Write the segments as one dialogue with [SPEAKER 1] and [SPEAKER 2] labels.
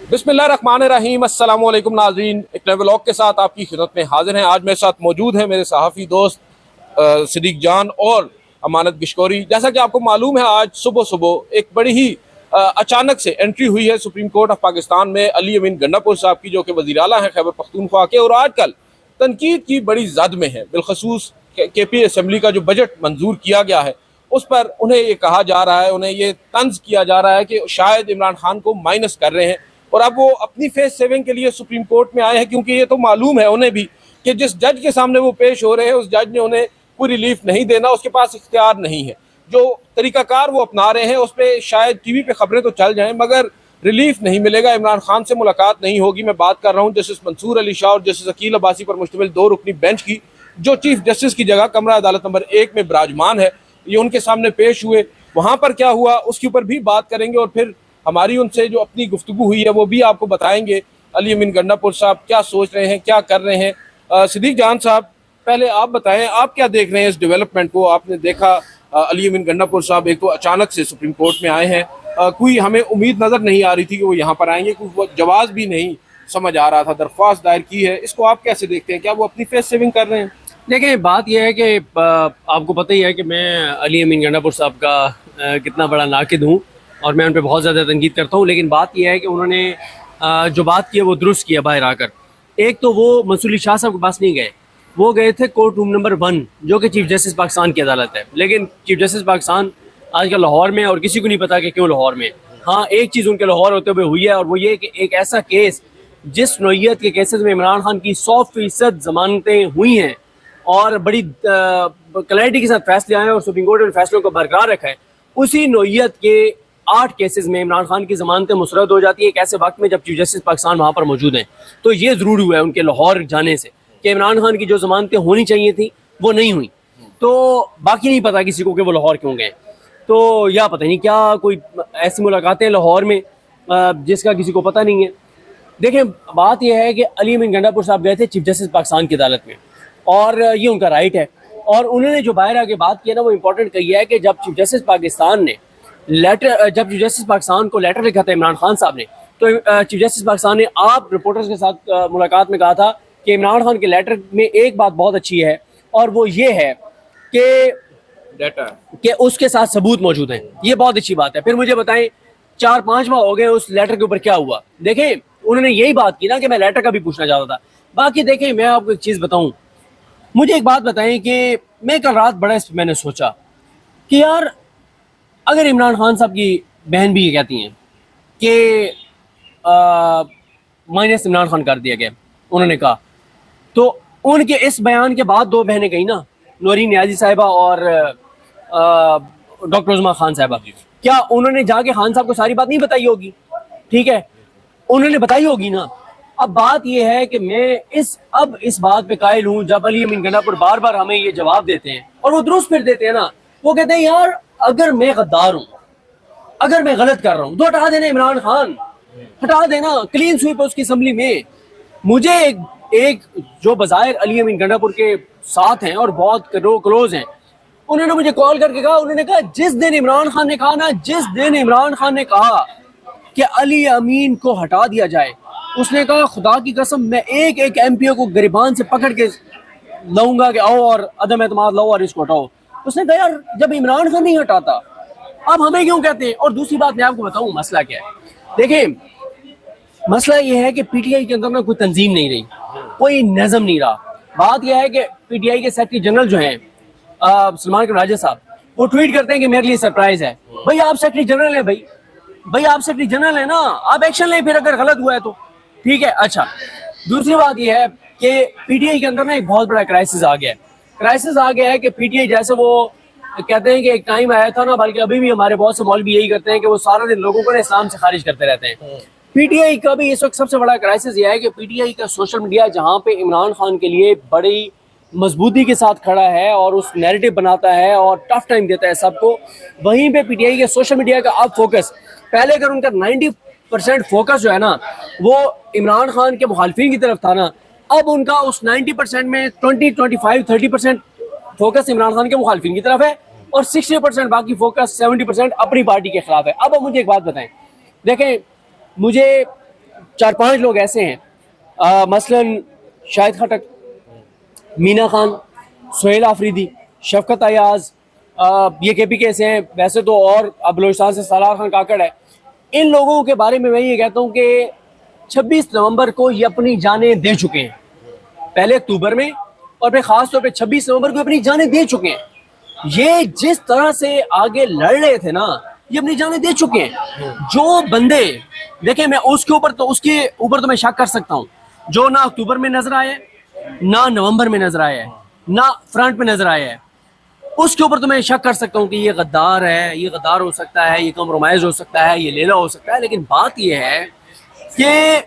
[SPEAKER 1] बिस्मिल्लाहिर्रहमानिर्रहीम। अस्सलामु अलैकुम नाज़रीन, एक नए व्लॉग के साथ आपकी खिदमत में हाजिर हैं। आज मेरे साथ मौजूद हैं मेरे सहाफ़ी दोस्त सिद्दीक जान और अमानत गिशकोरी। जैसा कि आपको मालूम है, आज सुबह सुबह एक बड़ी ही अचानक से एंट्री हुई है सुप्रीम कोर्ट ऑफ पाकिस्तान में अली अमीन गंडापुर साहब की, जो कि वज़ीर आला हैं खैबर पख्तूनख्वा के, और आजकल तनकीद की बड़ी जद में है। बिलखसूस KP असम्बली का जो बजट मंजूर किया गया है उस पर उन्हें ये कहा जा रहा है, उन्हें ये तंज किया जा रहा है कि शायद इमरान खान को माइनस कर रहे हैं। और अब वो अपनी फेस सेविंग के लिए सुप्रीम कोर्ट में आए हैं, क्योंकि ये तो मालूम है उन्हें भी कि जिस जज के सामने वो पेश हो रहे हैं उस जज ने उन्हें कोई रिलीफ नहीं देना, उसके पास इख्तियार नहीं है। जो तरीकाकार वो अपना रहे हैं उस पर शायद TV पे खबरें तो चल जाएं मगर रिलीफ नहीं मिलेगा, इमरान खान से मुलाकात नहीं होगी। मैं बात कर रहा हूँ जस्टिस मंसूर अली शाह और जस्टिस अकील अब्बासी पर मुश्तमिल 2 रुकनी बेंच की, जो चीफ जस्टिस की जगह कमरा अदालत नंबर 1 में विराजमान है। ये उनके सामने पेश हुए, वहाँ पर क्या हुआ उसके ऊपर भी बात करेंगे और फिर हमारी उनसे जो अपनी गुफ्तगू हुई है वो भी आपको बताएंगे। अली अमीन गंडापुर साहब क्या सोच रहे हैं, क्या कर रहे हैं। सिद्दीक जान साहब, पहले आप बताएं, आप क्या देख रहे हैं इस डेवलपमेंट को? आपने देखा अली अमीन गंडापुर साहब एक तो अचानक से सुप्रीम कोर्ट में आए हैं, कोई हमें उम्मीद नज़र नहीं आ रही थी कि वो यहाँ पर आएंगे, कोई जवाब भी नहीं समझ आ रहा था, दरख्वास्त दायर की है, इसको आप कैसे देखते हैं? क्या वो अपनी फेस सेविंग कर रहे हैं?
[SPEAKER 2] देखिए, बात यह है कि आपको पता ही है कि मैं अली अमीन गंडापुर साहब का कितना बड़ा नाकिद हूँ और मैं उन पर बहुत ज़्यादा तनकीद करता हूँ। लेकिन बात यह है कि उन्होंने जो बात की है वो दुरुस्त किया बाहर आकर। एक तो वो मंसूर अली शाह साहब के पास नहीं गए, वो गए थे कोर्ट रूम नंबर 1 जो कि चीफ जस्टिस पाकिस्तान की अदालत है। लेकिन चीफ जस्टिस पाकिस्तान आजकल लाहौर में और किसी को नहीं पता कि क्यों लाहौर में। हाँ, एक चीज़ उनके लाहौर होते हुए हुई है और वो ये कि एक ऐसा केस जिस नौइयत के केसेस में इमरान खान की 100% जमानतें हुई हैं और बड़ी क्लैरिटी के साथ फैसले आए और सुप्रीम कोर्ट ने फैसलों को बरकरार रखा है, उसी नौइयत के 8 केसेस में इमरान खान की जमानतें मुस्तरद हो जाती है एक ऐसे वक्त में जब चीफ जस्टिस पाकिस्तान वहाँ पर मौजूद हैं। तो ये ज़रूर हुआ है उनके लाहौर जाने से कि इमरान खान की जो जमानतें होनी चाहिए थी वो नहीं हुई। तो बाकी नहीं पता किसी को कि वो लाहौर क्यों गए, तो या पता नहीं क्या कोई ऐसी मुलाकातें लाहौर में जिसका किसी को पता नहीं है। देखें, बात यह है कि अली अमीन गंडापुर साहब गए थे चीफ जस्टिस पाकिस्तान की अदालत में और ये उनका राइट है। और उन्होंने जो बाहर आके बात की है ना, वो इम्पोर्टेंट कही है कि जब चीफ जस्टिस पाकिस्तान को लेटर लिखा था इमरान खान साहब ने, तो चीफ जस्टिस पाकिस्तान ने आप रिपोर्टर्स के साथ मुलाकात में कहा था कि इमरान खान के लेटर में एक बात बहुत अच्छी है और वो ये है कि उसके साथ सबूत मौजूद हैं। ये बहुत अच्छी बात है। फिर मुझे बताएं 4-5 माह हो गए उस लेटर के ऊपर क्या हुआ? देखें, उन्होंने यही बात की ना कि मैं लेटर का भी पूछना चाहता था। बाकी देखें, मैं आपको एक चीज़ बताऊं, मुझे एक बात बताएं कि मैं कल रात बड़ा इस मैंने सोचा कि यार अगर इमरान खान साहब की बहन भी ये कहती हैं कि माइनस इमरान खान कर दिया गया, उन्होंने कहा, तो उनके इस बयान के बाद 2 बहनें गई ना, नूरीन नियाजी साहिबा और डॉक्टर उज़मा खान साहिबा, क्या उन्होंने जाके खान साहब को सारी बात नहीं बताई होगी? ठीक है, उन्होंने बताई होगी ना। अब बात यह है कि मैं इस बात पे कायल हूँ, जब अली अमीन गंडापुर बार बार हमें ये जवाब देते हैं और वो दुरुस्त फिर देते हैं ना, वो कहते हैं यार अगर मैं गद्दार हूँ, अगर मैं गलत कर रहा हूँ तो हटा देना इमरान खान, हटा देना, क्लीन स्वीप उसकी असम्बली में। मुझे एक जो बज़ाहिर अली अमीन गंडापुर के साथ हैं और बहुत क्लोज हैं, उन्होंने मुझे कॉल करके कहा, उन्होंने कहा जिस दिन इमरान खान ने कहा कि अली अमीन को हटा दिया जाए, उसने कहा खुदा की कसम मैं एक एक MPO को गिरबान से पकड़ के लाऊंगा कि आओ और अदम एतमाद लाओ और इसको हटाओ। उसने कहा यार जब इमरान खान नहीं हटाता अब हमें क्यों कहते हैं? और दूसरी बात मैं आपको बताऊं मसला क्या है। देखिए, मसला ये है कि PTI के अंदर ना कोई तंजीम नहीं रही, कोई नज़म नहीं रहा। बात यह है कि PTI के सेक्रेटरी जनरल जो हैं सलमान के राजा साहब, वो ट्वीट करते हैं कि मेरे लिए सरप्राइज है। भाई आप सेक्रेटरी जनरल हैं, भाई आप सेक्रेटरी जनरल है ना, आप एक्शन लें फिर अगर गलत हुआ है तो ठीक है। अच्छा, दूसरी बात यह है कि PTI के अंदर ना एक बहुत बड़ा क्राइसिस आ गया है कि PTI जैसे वो कहते हैं कि एक टाइम आया था ना, बल्कि अभी भी हमारे बहुत से मौलवी यही करते हैं कि वो सारा दिन लोगों को ना इस्लाम से खारिज करते रहते हैं। PTI का भी इस वक्त सबसे बड़ा क्राइसिस यह है कि PTI का सोशल मीडिया जहाँ पे इमरान खान के लिए बड़ी मजबूती के साथ खड़ा है और उस नैरेटिव बनाता है और टफ टाइम देता है सबको, वहीं पे PTI के सोशल मीडिया का अब फोकस, पहले अगर उनका 90% फोकस जो है ना वो इमरान खान के मुखालफिन की तरफ था ना, अब उनका उस 90% में 20-25-30% फोकस इमरान खान के मुखालफिन की तरफ है और 60% बाकी फोकस 70% अपनी पार्टी के खिलाफ है। अब मुझे एक बात बताएं, देखें, मुझे 4-5 लोग ऐसे हैं, मसलन शाहिद खटक, मीना खान, सुहेल आफरीदी, शफकत अयाज, ये KPK से हैं वैसे तो, और अब बलूचिस्तान से सलार खान काकड़ है। इन लोगों के बारे में मैं ये कहता हूँ कि 26 नवंबर को ये अपनी जानें दे चुके हैं, पहले अक्टूबर में और फिर खास तौर पे 26 नवंबर को अपनी जानें दे चुके हैं। ये जिस तरह से आगे लड़ रहे थे ना, ये अपनी जानें दे चुके हैं। जो बंदे देखें, मैं उसके ऊपर तो मैं शक कर सकता हूँ, जो ना अक्टूबर में नजर आया है, ना नवंबर में नजर आया है, ना फ्रंट में नजर आया है, उसके ऊपर तो मैं शक कर सकता हूँ कि ये गद्दार है, ये गद्दार हो सकता है, ये कॉम्प्रोमाइज हो सकता है, ये लेला हो सकता है। लेकिन बात ये है कि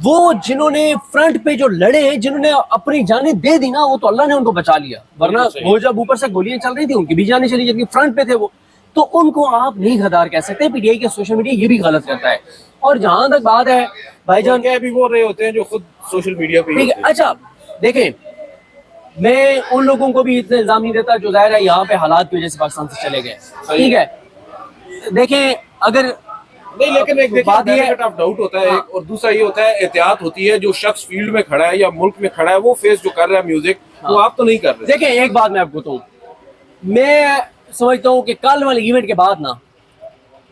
[SPEAKER 2] वो जिन्होंने फ्रंट पे जो लड़े हैं, जिन्होंने अपनी जानें दे दी ना, वो तो अल्लाह ने उनको बचा लिया, वरना वो जब ऊपर से गोलियां चल रही थी उनकी भी जानें चली जाती, फ्रंट पे थे वो। तो उनको आप नहीं गद्दार कह सकते। PTI के सोशल मीडिया ये भी गलत करता है। और जहां तक बात है भाईजान,
[SPEAKER 1] क्या भी वो रहे होते हैं जो खुद सोशल मीडिया पे,
[SPEAKER 2] ठीक है, अच्छा देखें, मैं उन लोगों को भी इतना इल्जाम नहीं देता जो जाहिर है यहाँ पे हालात की वजह से पाकिस्तान से चले गए, ठीक है। देखें, अगर
[SPEAKER 1] नहीं, लेकिन एक
[SPEAKER 2] बात ये
[SPEAKER 1] बेनिफिट ऑफ डाउट होता है एक, और दूसरा ये होता है एहतियात होती है। जो शख्स फील्ड में खड़ा है या मुल्क में खड़ा है, वो फेस जो कर रहा है म्यूजिक, वो आप तो नहीं कर रहे।
[SPEAKER 2] देखें, एक बात मैं आपको बताऊं, मैं समझता हूं कि कल वाले इवेंट के बाद ना,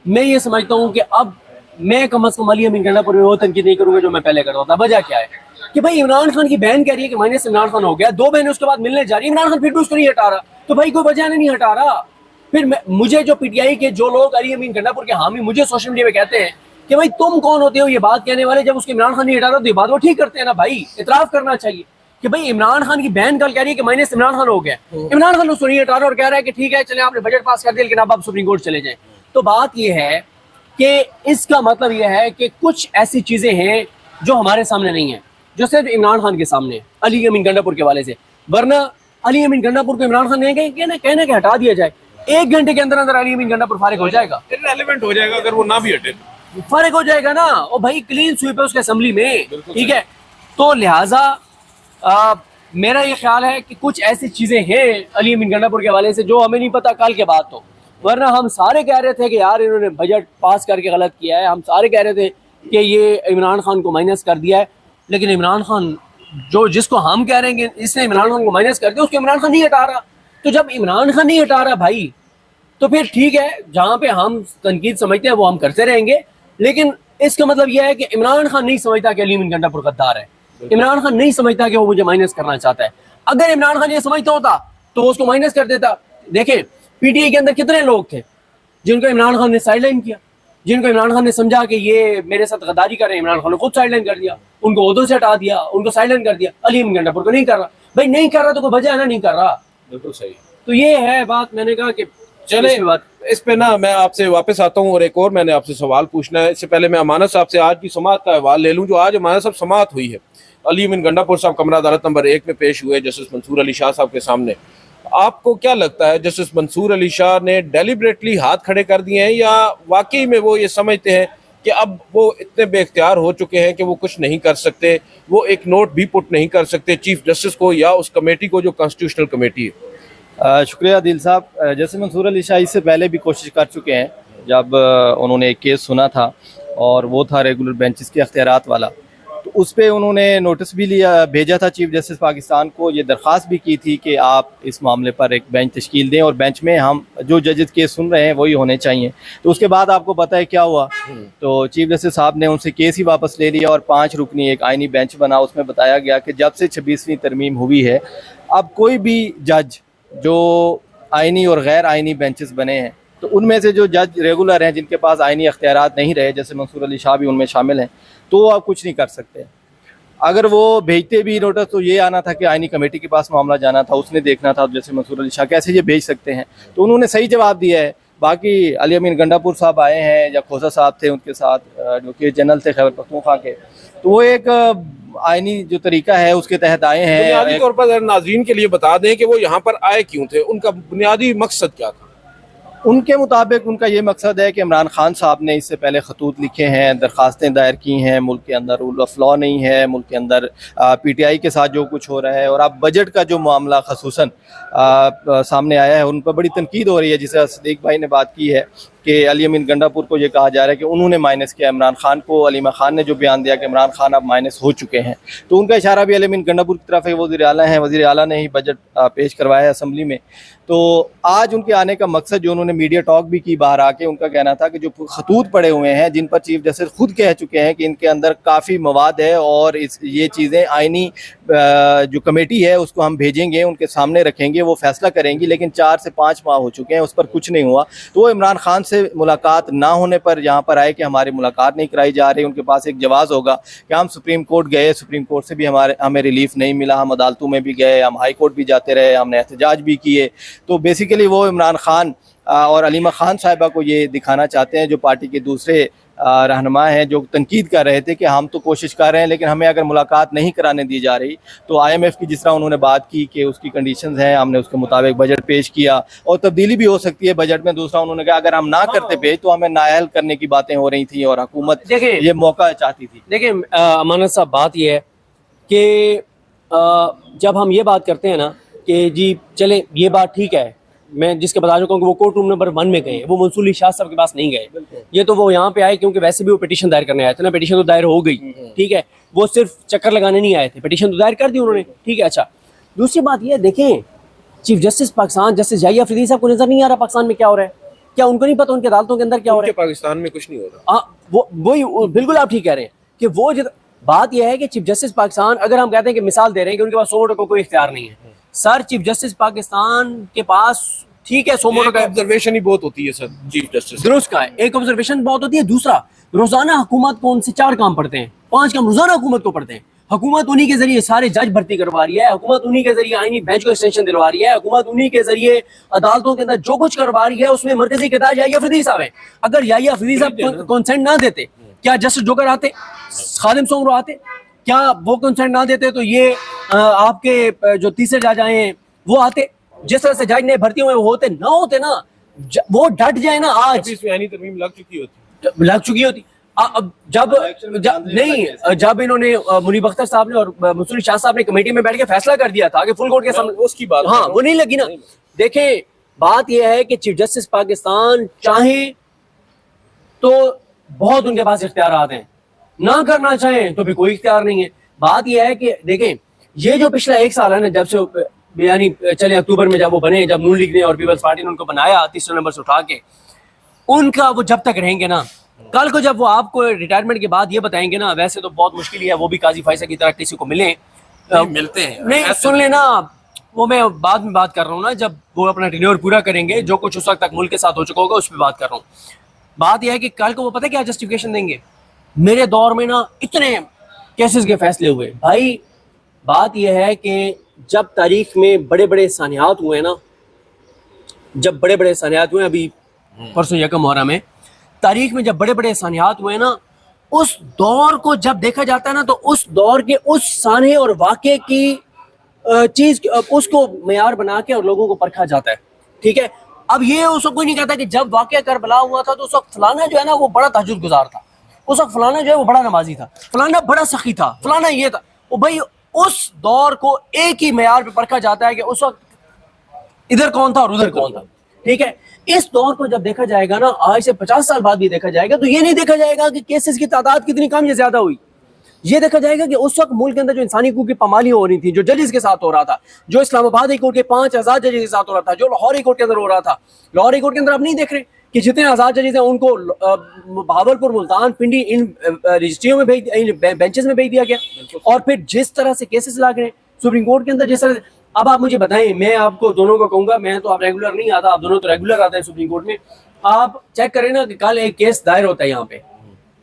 [SPEAKER 2] मैं ये समझता हूं कि अब मैं कम अज कम अली अमीन गंडापुर में वो तनकीद नहीं करूंगा जो मैं पहले करता था। वजह क्या है कि भाई इमरान खान की बहन कह रही है कि माइनस इमरान खान हो गया, 2 बहनें उसके बाद मिलने जा रही है, इमरान खान फिर भी उसको नहीं हटा रहा, तो भाई कोई वजह नहीं हटा रहा। फिर मुझे जो PTI के जो लोग अली अमीन गंडापुर के हामी मुझे सोशल मीडिया पे कहते हैं कि भाई तुम कौन होते हो ये बात कहने वाले, जब उसके इमरान खान नहीं हटा रहा तो ये बात वो ठीक करते हैं ना भाई, इतराफ करना चाहिए कि भाई इमरान खान की बहन कल कह रही है कि माइनस इमरान खान हो गया, इमरान खान उसको नहीं हटा रहा और कह रहा है कि ठीक है चले आपने बजट पास कर दिया लेकिन अब आप सुप्रीम कोर्ट चले जाएं। तो बात यह है कि इसका मतलब यह है कि कुछ ऐसी चीजें हैं जो हमारे सामने नहीं है, जो सिर्फ इमरान खान के सामने है अली अमीन गंडापुर के वाले से। वरना अली अमीन गंडापुर को इमरान खान ने कहना कि हटा दिया जाए, 1 घंटे के अंदर अंदर अली अमीन गंडापुर फारिग हो जाएगा,
[SPEAKER 1] इररिलेवेंट हो जाएगा अगर वो ना भी हटे,
[SPEAKER 2] फारिग हो जाएगा ना। और भाई क्लीन स्वीप है उसके असेंबली में, ठीक है। तो लिहाजा मेरा ये ख्याल है कि कुछ ऐसी चीजें हैं अली अमीन गंडापुर के हवाले से जो हमें नहीं पता कल के बाद। तो वरना हम सारे कह रहे थे कि यार इन्होंने बजट पास करके गलत किया है, हम सारे कह रहे थे कि ये इमरान खान को माइनस कर दिया है, लेकिन इमरान खान जिसको हम कह रहे हैं कि इसने इमरान खान को माइनस कर दिया, उसको इमरान खान नहीं हटा रहा। तो जब इमरान खान नहीं हटा रहा भाई, तो फिर ठीक है, जहाँ पे हम तनकीद समझते हैं वो हम करते रहेंगे, लेकिन इसका मतलब यह है कि इमरान खान नहीं समझता कि अली अमीन गंडापुर गद्दार है, इमरान खान नहीं समझता कि वो मुझे माइनस करना चाहता है। अगर इमरान खान ये समझता होता तो वो उसको माइनस कर देता। देखें, PTI के अंदर कितने लोग थे जिनको इमरान खान ने साइडलाइन किया, जिनको इमरान खान ने समझा कि ये मेरे साथ गद्दारी कर रहे हैं, इमरान खान ने खुद साइडलाइन कर दिया, उनको ओहदों से हटा दिया, उनको साइडलाइन कर दिया। अली अमीन गंडापुर को नहीं कर रहा, भाई नहीं कर रहा तो कोई वजह है ना, नहीं कर रहा।
[SPEAKER 1] बिल्कुल सही।
[SPEAKER 2] तो ये है बात, मैंने कहा कि
[SPEAKER 1] चले इस पे ना मैं आपसे वापस आता हूँ, और एक और मैंने आपसे सवाल पूछना है। इससे पहले मैं अमानत साहब से आज की समाअत का अहवाल ले लूँ। जो आज अमानत साहब समाअत हुई है, अली अमीन गंडापुर साहब कमरा अदालत नंबर 1 में पेश हुए जस्टिस मंसूर अली शाह साहब के सामने। आपको क्या लगता है, जस्टिस मंसूर अली शाह ने डेलिबरेटली हाथ खड़े कर दिए हैं, या वाकई में वो ये समझते हैं कि अब वो इतने बेख्तियार हो चुके हैं कि वो कुछ नहीं कर सकते, वो एक नोट भी पुट नहीं कर सकते चीफ जस्टिस को या उस कमेटी को जो कॉन्स्टिट्यूशनल कमेटी है?
[SPEAKER 3] शुक्रिया दिल साहब। जैसे मंसूर अली शाह इससे पहले भी कोशिश कर चुके हैं, जब उन्होंने एक केस सुना था और वो था रेगुलर बेंचेस के अख्तियारात वाला, तो उस पर उन्होंने नोटिस भी भेजा था चीफ जस्टिस पाकिस्तान को, ये दरख्वास्त भी की थी कि आप इस मामले पर एक बेंच तश्कील दें और बेंच में हम जो जजेस केस सुन रहे हैं वही होने चाहिए। तो उसके बाद आपको पता है क्या हुआ, तो चीफ जस्टिस साहब ने उनसे केस ही वापस ले लिया और 5 रुकनी एक आइनी बेंच बना। उसमें बताया गया कि जब से 26वीं तरमीम हुई है, अब कोई भी जज जो आइनी और गैर आइनी बेंचेस बने हैं, तो उनमें से जो जज रेगुलर हैं जिनके पास आइनी अख्तियारात नहीं रहे, जैसे मंसूर अली शाह भी उनमें शामिल हैं, तो वो अब कुछ नहीं कर सकते। अगर वो भेजते भी नोटिस तो ये आना था कि आइनी कमेटी के पास मामला जाना था, उसने देखना था। जैसे मंसूर अली शाह कैसे ये भेज सकते हैं, तो उन्होंने सही जवाब दिया है। बाकी अली अमीन गंडापुर साहब आए हैं या खोसा साहब थे उनके साथ, एडवोकेट जनरल थे खैबर पख्तूनख्वा के, तो वो एक आइनी जो तरीका है उसके तहत आए हैं।
[SPEAKER 1] बुनियादी तौर पर नाज़रीन के लिए बता दें कि वो यहाँ पर आए क्यों थे, उनका बुनियादी मकसद क्या था?
[SPEAKER 3] उनके मुताबिक उनका ये मकसद है कि इमरान खान साहब ने इससे पहले खतूत लिखे हैं, दरख्वास्तें दायर की हैं, मुल्क के अंदर रूल ऑफ लॉ नहीं है, मुल्क के अंदर PTI के साथ जो कुछ हो रहा है, और अब बजट का जो मामला खसूसन सामने आया है, उन पर बड़ी तनकीद हो रही है। जिसे सदीक भाई ने बात की है कि अली अमीन गंडापुर को ये कहा जा रहा है कि उन्होंने माइनस किया इमरान खान को। अलीमा खान ने जो बयान दिया कि इमरान खान अब माइनस हो चुके हैं, तो उनका इशारा भी अली अमीन गंडापुर की तरफ है। वज़ीर आला हैं, वज़ीर आला ने ही बजट पेश करवाया है असम्बली में। तो आज उनके आने का मकसद, जो उन्होंने मीडिया टॉक भी की बाहर आके, उनका कहना था कि जो खतूत पड़े हुए हैं जिन पर चीफ जस्टिस खुद कह चुके हैं कि इनके अंदर काफ़ी मवाद है और ये चीज़ें आइनी जो कमेटी है उसको हम भेजेंगे, उनके सामने रखेंगे, वो फैसला करेंगी। लेकिन 4 से 5 माह हो चुके हैं, उस पर कुछ नहीं हुआ। तो वो इमरान खान से मुलाकात ना होने पर यहाँ पर आए कि हमारी मुलाकात नहीं कराई जा रही। उनके पास एक जवाज़ होगा कि हम सुप्रीम कोर्ट गए, सुप्रीम कोर्ट से भी हमें रिलीफ नहीं मिला, हम अदालतों में भी गए, हम हाई कोर्ट भी जाते रहे, हमने एहतजाज भी किए। तो बेसिकली वो इमरान खान और अलीमा खान साहिबा को ये दिखाना चाहते हैं, जो पार्टी के दूसरे रहनुमा हैं, जो तनकीद कर रहे थे कि हम तो कोशिश कर रहे हैं लेकिन हमें अगर मुलाकात नहीं कराने दी जा रही। तो IMF की जिस तरह उन्होंने बात की कि उसकी कंडीशंस हैं, हमने उसके मुताबिक बजट पेश किया और तब्दीली भी हो सकती है बजट में। दूसरा उन्होंने कहा अगर हम ना करते पेश तो हमें नाअहल करने की बातें हो रही थी और हुकूमत ये मौका चाहती थी।
[SPEAKER 2] देखिए अमानत साहब, बात ये है कि जब हम ये बात करते हैं ना कि जी चले ये बात ठीक है, मैं जिसके बता चुका हूँ कि वो कोर्ट रूम नंबर 1 में गए, वो मंसूर अली शाह साहब के पास नहीं गए। ये तो वो यहाँ पे आए क्योंकि वैसे भी वो पिटीशन दायर करने आए थे ना, पिटीशन तो दायर हो गई, ठीक है, वो सिर्फ चक्कर लगाने नहीं आए थे, पिटीशन तो दायर कर दी उन्होंने, ठीक है। अच्छा, दूसरी बात ये देखें, chief justice Pakistan justice Yahya Afridi साहब को नजर नहीं आ रहा पाकिस्तान में क्या हो रहा है? क्या उनको नहीं पता उनकी अदालतों के अंदर क्या हो रहा है?
[SPEAKER 1] पाकिस्तान में कुछ नहीं हो रहा।
[SPEAKER 2] वही बिल्कुल आप ठीक कह रहे हैं कि वो बात यह है कि चीफ जस्टिस पाकिस्तान, अगर हम कहते हैं कि मिसाल दे रहे हैं कि उनके पास 100 वोटों को कोई इख्तियार नहीं है, सर चीफ जस्टिस पाकिस्तान के पास ठीक है 100 वोटों का
[SPEAKER 1] ऑब्जर्वेशन ही बहुत होती है सर चीफ जस्टिस,
[SPEAKER 2] दुरुस्त का है, एक ऑब्जर्वेशन बहुत होती है। दूसरा, रोजाना हुकूमत को उनसे 4 काम पड़ते हैं, 5 काम रोजाना हुकूमत को पड़ते हैं। हुकूमत उन्हीं के जरिए सारे जज भर्ती करवा रही है, हुकूमत उन्हीं के जरिए आईनी बेंच को एक्सटेंशन दिलवा रही है, हुकूमत उन्हीं के जरिए अदालतों के अंदर जो कुछ करवा रही है उसमें मरकजी किरदार याहिया अफरीदी साहब है। अगर याहिया अफरीदी साहब कंसेंट ना देते, क्या जस्टिस जोकर आते, खादिम सोमरो आते? क्या वो कंसेंट ना देते तो ये आपके जो तीसरे जज आए हैं वो आते? जिस तरह से जज ने भर्ती हुए होते ना होते ना, वो डट जाए ना, आज
[SPEAKER 1] तरमीम लग चुकी होती।
[SPEAKER 2] अब जब इन्होंने मुनीब अख्तर साहब ने और मंसूर शाह साहब ने कमेटी में बैठ के फैसला कर दिया था कि फुल कोर्ट के सामने,
[SPEAKER 1] उसकी बात
[SPEAKER 2] हाँ वो नहीं लगी ना। देखें, बात यह है कि चीफ जस्टिस पाकिस्तान चाहे तो बहुत उनके पास इख्तियारात हैं, ना करना चाहें तो भी कोई इख्तियार नहीं है। बात यह है कि देखें, ये जो पिछला 1 साल है ना, जब से यानी चले अक्टूबर में जब वो बने, जब नून लीग ने और पीपल्स पार्टी ने उनको बनाया 3 नंबर से उठा के, उनका वो जब तक रहेंगे ना, कल को जब वो आपको रिटायरमेंट के बाद ये बताएंगे ना, वैसे तो बहुत मुश्किल ही है वो भी काजी फाइसा की तरह किसी को
[SPEAKER 1] मिलते हैं।
[SPEAKER 2] नहीं सुन लेना, वो मैं बाद में बात कर रहा हूँ ना, जब वो अपना टेन्योर पूरा करेंगे, जो कुछ उस वक्त तक मुल्क के साथ हो चुका होगा उस पर बात कर रहा हूँ। बात यह है कि कल को वो पता है क्या जस्टिफिकेशन देंगे, मेरे दौर में ना इतने केसेस के फैसले हुए। भाई बात यह है कि जब तारीख में बड़े बड़े सानियात हुए ना, जब बड़े बड़े सानियात हुए, अभी परसों यकम मुहर्रम में तारीख में जब बड़े बड़े सानियात हुए ना, उस दौर को जब देखा जाता है ना, तो उस दौर के उस साने और वाक़े की चीज उसको मेयार बना के और लोगों को परखा जाता है, ठीक है। अब ये उस वक्त कोई नहीं कहता कि जब वाक़या करबला हुआ था तो उस वक्त फलाना जो है ना वो बड़ा तहज्जुद गुजार था, उस वक्त फलाना जो है वो बड़ा नमाजी था, फलाना बड़ा सखी था, फलाना ये था। वो भाई उस दौर को एक ही मेयार पे परखा जाता है कि उस वक्त इधर कौन था और उधर कौन था, ठीक है। इस दौर को जब देखा जाएगा ना, आज से 50 साल बाद भी देखा जाएगा, तो ये नहीं देखा जाएगा कि केसेस की तादाद कितनी कम या ज्यादा हुई। ये देखा जाएगा कि उस वक्त मुल्क के अंदर जो इंसानी हकूक की पामाली हो रही थी, जो जजेस के साथ हो रहा था, जो इस्लामाबाद हाई कोर्ट के 5 आजाद जजेस के साथ हो रहा था, जो लाहौर हाई कोर्ट के अंदर हो रहा था। लाहौर हाई कोर्ट के अंदर आप नहीं देख रहे कि जितने आजाद जजेस हैं उनको भावलपुर, मुल्तान, पिंडी, इन रजिस्ट्रियों में बेंचेस में भेज दिया गया। और फिर जिस तरह से केसेस लाग रहे हैं सुप्रीम कोर्ट के अंदर, जिस तरह, अब आप मुझे बताएं, मैं आपको दोनों को कहूंगा, मैं तो आप रेगुलर नहीं आता, आप दोनों तो रेगुलर आते हैं सुप्रीम कोर्ट में। आप चेक करें ना कि कल एक केस दायर होता है, यहाँ पे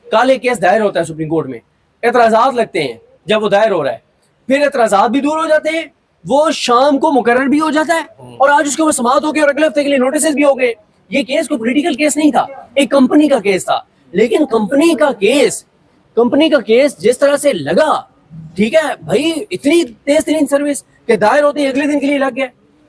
[SPEAKER 2] कल एक केस दायर होता है सुप्रीम कोर्ट में, एतराजात लगते हैं जब वो दायर हो रहा है, फिर एतराजात भी दूर हो जाते हैं, वो शाम को मुकर्रर भी हो जाता है और आज उसके ऊपर समाअत हो गई और अगले हफ्ते के लिए नोटिस भी हो गए। ये केस कोई पॉलिटिकल केस नहीं था, एक कंपनी का केस था, लेकिन कंपनी का केस जिस तरह से लगा, ठीक है भाई, इतनी तेज तरीन सर्विस के दायर होते ही अगले दिन के लिए लग गया,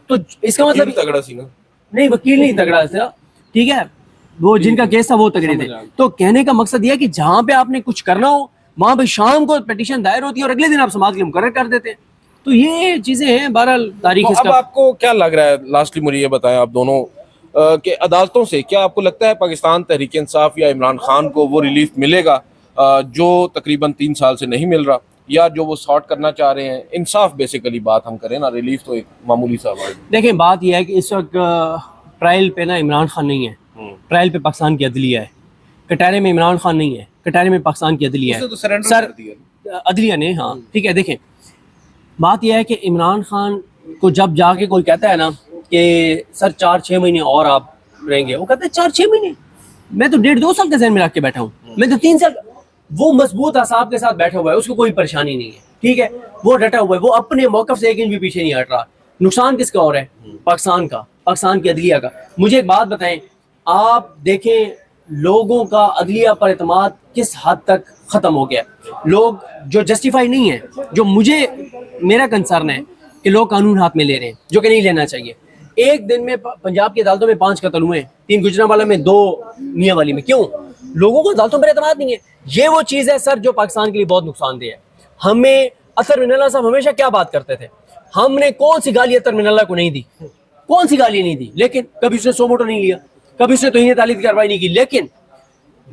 [SPEAKER 2] तो इसका मतलब
[SPEAKER 1] तगड़ा सी ना,
[SPEAKER 2] नहीं वकील नहीं तगड़ा था, ठीक है, वो जिनका केस था वो तगड़े थे। तो कहने का मकसद यह कि जहां पे आपने कुछ करना हो वहां पे शाम को पिटीशन दायर होती है और अगले दिन आप समाअत के लिए मुकर्रर कर देते हैं। तो ये चीजें हैं, बहरहाल तारीख।
[SPEAKER 1] अब आपको क्या लग रहा है, लास्टली मुझे ये बताएं, आप दोनों कि अदालतों से क्या आपको लगता है पाकिस्तान तहरीक इंसाफ या इमरान खान को वो रिलीफ मिलेगा जो तकरीबन 3 साल से नहीं मिल रहा, या जो वो सॉर्ट करना चाह रहे हैं? इंसाफ बेसिकली बात हम करें ना, रिलीफ तो एक मामूली सा वर्ड।
[SPEAKER 2] देखें, बात यह है कि इस वक्त ट्रायल पे ना इमरान खान नहीं है, ट्रायल पे पाकिस्तान की अदलिया है। कटारे में इमरान खान नहीं है, कटारे में पाकिस्तान की अदलिया है।
[SPEAKER 1] तो सरेंडर
[SPEAKER 2] सर,
[SPEAKER 1] कर दिया
[SPEAKER 2] अदलिया ने, हाँ ठीक है। देखें, बात यह है कि इमरान खान को जब जाके कोई कहता है ना कि सर 4-6 महीने और आप रहेंगे, वो कहते हैं 4-6 महीने, मैं तो 1.5-2 साल का ज़हन में रख के बैठा हूँ, मैं तो 3 साल। वो मजबूत असाब के साथ बैठा हुआ है, उसको कोई परेशानी नहीं है, ठीक है, वो डटा हुआ है, वो अपने मौकफ से 1 इंच भी पीछे नहीं हट रहा। नुकसान किसका और है? पाकिस्तान का, पाकिस्तान की अदलिया का। मुझे एक बात बताएं, आप देखें लोगों का अदलिया पर एतमाद किस हद तक ख़त्म हो गया। लोग जो जस्टिफाई नहीं है, जो मेरा कंसर्न है कि लोग कानून हाथ में ले रहे हैं, जो कि नहीं लेना चाहिए। एक दिन में पंजाब की अदालतों में 5 कत्ल हुए, 3 गुजरांवाला में, 2 मियांवाली में। क्यों? लोगों को अदालतों पर एतमाद नहीं है। ये वो चीज़ है सर जो पाकिस्तान के लिए बहुत नुकसानदेह है। हमें अतर मिनल्ला साहब हमेशा क्या बात करते थे, हमने कौन सी गाली अतर मिनल्ला को नहीं दी, कौन सी गाली नहीं दी, लेकिन कभी उसने सो मोटो नहीं लिया, कभी उसने तौहीन तालीम की कार्रवाई नहीं की। लेकिन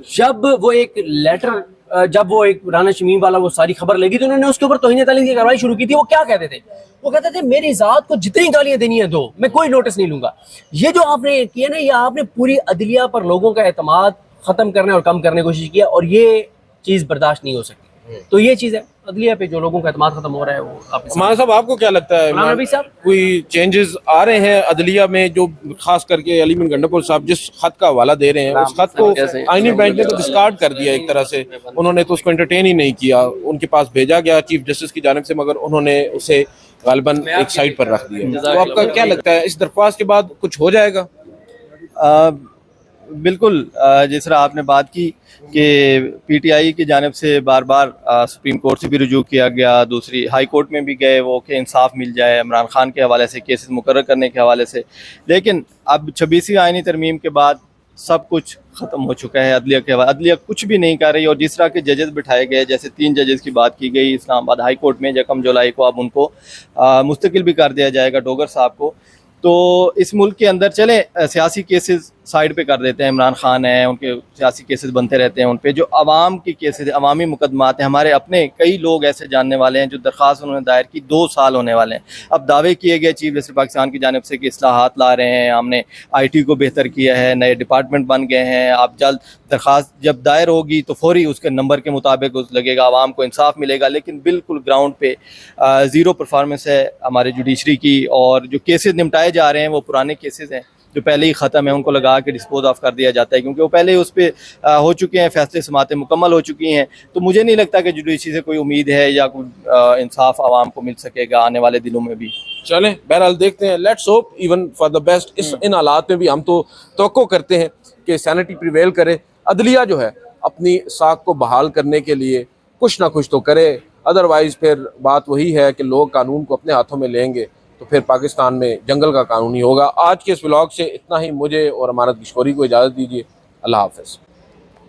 [SPEAKER 2] जब वो एक लेटर, जब वो एक राना शमीम वाला वो सारी खबर लगी तो उन्होंने उसके ऊपर तौहीन तालीम की कार्रवाई शुरू की थी। वो क्या कहते थे? वो कहते थे मेरी ज़ात को जितनी गालियां देनी है दो, मैं कोई नोटिस नहीं लूंगा। ये जो आपने किया ना, ये आपने पूरी अदलिया पर लोगों का एतमाद ख़त्म करने और कम करने की कोशिश किया, और ये चीज़ बर्दाश्त नहीं हो सकती। तो ये चीज़ है अदलिया पे, जो लोगों का एतमाद खत्म हो रहा है। वो
[SPEAKER 1] हमारा साहब, आपको क्या लगता है
[SPEAKER 2] नबी साहब,
[SPEAKER 1] कोई चेंजेस आ रहे हैं अदलिया में, जो खास करके अली बिन गंडापुर साहब जिस खत का हवाला दे रहे हैं, उस खत को आईनी बेंच ने तो डिस्कार्ड कर दिया एक तरह से, उन्होंने तो उसको एंटरटेन ही नहीं किया। उनके पास भेजा गया चीफ जस्टिस की जानिब से, मगर उन्होंने उसे गालिबन एक साइड पर रख दिया। तो आपका क्या लगता है, इस दरख्वास्त के बाद कुछ हो जाएगा?
[SPEAKER 3] बिल्कुल, जिस तरह आपने बात की कि पीटीआई की जानिब से बार बार सुप्रीम कोर्ट से भी रुजू किया गया, दूसरी हाई कोर्ट में भी गए वो कि इंसाफ मिल जाए इमरान खान के हवाले से, केसेस मुकर्रर करने के हवाले से। लेकिन अब 26वीं आईनी तरमीम के बाद सब कुछ ख़त्म हो चुका है अदलिया के हवाले। अदलिया कुछ भी नहीं कर रही, और जिस तरह के जजेस बिठाए गए, जैसे 3 जजेस की बात की गई इस्लामाबाद हाई कोर्ट में, 1 जुलाई को अब उनको मुस्तकिल भी कर दिया जाएगा, डोगर साहब को। तो इस मुल्क के अंदर चले सियासी केसेस साइड पे कर देते हैं, इमरान खान है, उनके सियासी केसेस बनते रहते हैं उन पे, जो अवाम के केसेस, अवामी मुकदमात हैं। हमारे अपने कई लोग ऐसे जानने वाले हैं जो दरख्वास्त उन्होंने दायर की 2 साल होने वाले हैं। अब दावे किए गए चीफ जस्टिस पाकिस्तान की जानिब से कि इस्लाहात ला रहे हैं, हमने IT को बेहतर किया है, नए डिपार्टमेंट बन गए हैं, अब जल्द दरख्वास्त जब दायर होगी तो फौरी उसके नंबर के मुताबिक उस लगेगा, आवाम को इंसाफ मिलेगा। लेकिन बिल्कुल ग्राउंड पे ज़ीरो परफॉर्मेंस है हमारे जुडिशरी की, और जो केसेस निपटाए जा रहे हैं वो पुराने केसेस हैं जो पहले ही ख़त्म है, उनको लगा के डिस्पोज ऑफ कर दिया जाता है, क्योंकि वो पहले ही उस पर हो चुके हैं, फैसले समातें मुकम्मल हो चुकी हैं। तो मुझे नहीं लगता कि जुडिशरी से कोई उम्मीद है या कोई इंसाफ आवाम को मिल सकेगा आने वाले दिनों में भी।
[SPEAKER 1] चलें, बहरहाल देखते हैं, let's hope even for the best. इन हालात में भी हम तो तवक्को करते हैं कि सैनिटी प्रिवेल करे, अदलिया जो है अपनी साख को बहाल करने के लिए कुछ ना कुछ तो करे। अदरवाइज़ फिर बात वही है कि लोग कानून को अपने हाथों में लेंगे तो फिर पाकिस्तान में जंगल का कानून ही होगा। आज के इस व्लॉग से इतना ही। मुझे और अमानत किशकोरी को इजाज़त दीजिए। अल्लाह हाफ़िज़।